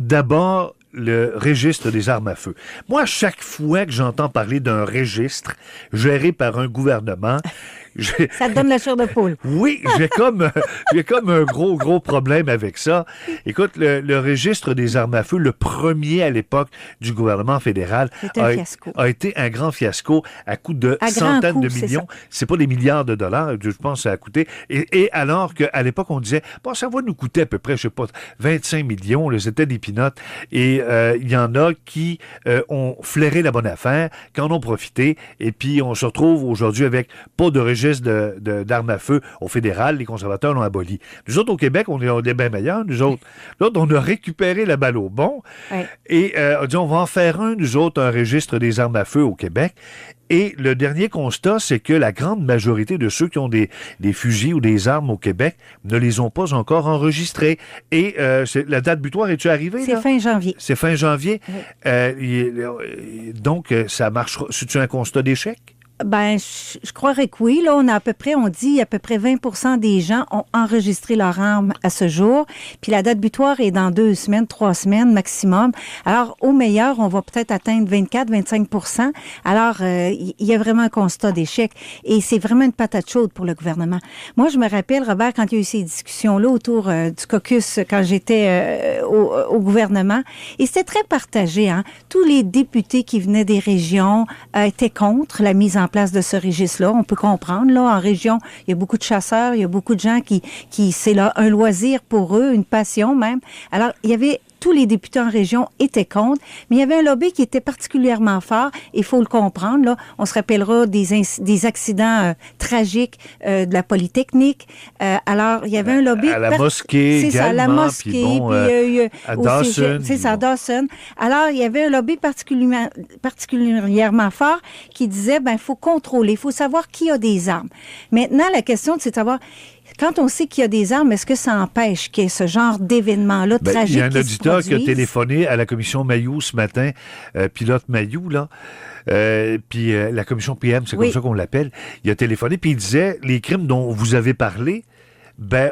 D'abord, le registre des armes à feu. Moi, chaque fois que j'entends parler d'un registre géré par un gouvernement, Ça te donne la chair de poule. oui, j'ai comme un gros problème avec ça. Écoute, le registre des armes à feu, le premier à l'époque du gouvernement fédéral, a été un grand fiasco à coût de centaines de millions. C'est pas des milliards de dollars, je pense que ça a coûté. Et alors qu'à l'époque, on disait, bon, ça va nous coûter à peu près, je sais pas, 25 millions, là, c'était des pinottes. Et il y en a qui ont flairé la bonne affaire, qui en ont profité, et puis on se retrouve aujourd'hui avec pas de registre d'armes à feu au fédéral, les conservateurs l'ont aboli. Nous autres, au Québec, on est bien meilleurs. Nous autres, on a récupéré la balle au bon et on dit, on va en faire nous autres, un registre des armes à feu au Québec. Et le dernier constat, c'est que la grande majorité de ceux qui ont des fusils ou des armes au Québec ne les ont pas encore enregistrés. Et la date butoir, est-tu arrivée? C'est fin janvier. C'est fin janvier. Oui. Donc, ça marchera. C'est-tu un constat d'échec? Ben, je croirais que oui. Là, on dit à peu près 20% des gens ont enregistré leur arme à ce jour. Puis la date butoir est dans 2 semaines, 3 semaines maximum. Alors, au meilleur, on va peut-être atteindre 24-25%. Alors, il y a vraiment un constat d'échec. Et c'est vraiment une patate chaude pour le gouvernement. Moi, je me rappelle, Robert, quand il y a eu ces discussions-là autour du caucus, quand j'étais au gouvernement, et c'était très partagé, hein. Tous les députés qui venaient des régions étaient contre la mise en place de ce registre-là. On peut comprendre, là, en région, il y a beaucoup de chasseurs, il y a beaucoup de gens qui c'est là un loisir pour eux, une passion même. Alors, il y avait tous les députés en région étaient contre, mais il y avait un lobby qui était particulièrement fort. Il faut le comprendre, là. On se rappellera des accidents tragiques de la Polytechnique. Alors, il y avait un lobby... À la mosquée, c'est ça, à la mosquée, puis à Dawson. C'est ça, à Dawson. Alors, il y avait un lobby particulièrement fort qui disait, ben, il faut contrôler, il faut savoir qui a des armes. Maintenant, la question, c'est de savoir... Quand on sait qu'il y a des armes, est-ce que ça empêche qu'il y ait ce genre d'événement-là tragique? Il y a un auditeur qui a téléphoné à la commission Mailloux ce matin, pilote Mailloux, là, puis la commission PM, c'est comme ça qu'on l'appelle. Il a téléphoné, puis il disait, les crimes dont vous avez parlé,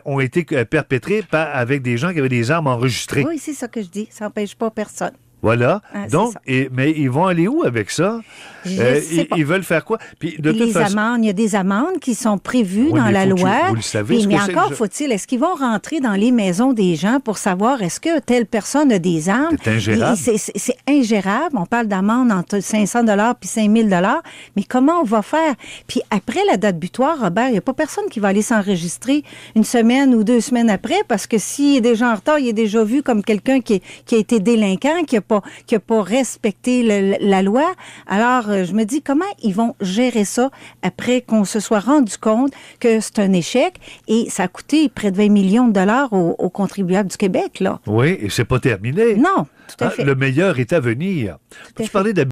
ont été perpétrés avec des gens qui avaient des armes enregistrées. Oui, c'est ça que je dis. Ça n'empêche pas personne. Voilà. Donc, mais ils vont aller où avec ça? Ils veulent faire quoi? Puis, amendes, il y a des amendes qui sont prévues dans la loi. Vous le savez. Mais encore faut-il, est-ce qu'ils vont rentrer dans les maisons des gens pour savoir est-ce que telle personne a des armes? C'est ingérable. C'est ingérable. On parle d'amende entre 500 $ puis 5 000 $. Mais comment on va faire? Puis après la date butoir, Robert, il n'y a pas personne qui va aller s'enregistrer 1 semaine ou 2 semaines après parce que s'il est déjà en retard, il est déjà vu comme quelqu'un qui a été délinquant, qui a pas respecté la loi. Alors, je me dis, comment ils vont gérer ça après qu'on se soit rendu compte que c'est un échec et ça a coûté près de 20 millions de dollars aux contribuables du Québec, là. Oui, et c'est pas terminé. Non, tout à fait. Le meilleur est à venir. Tu parlais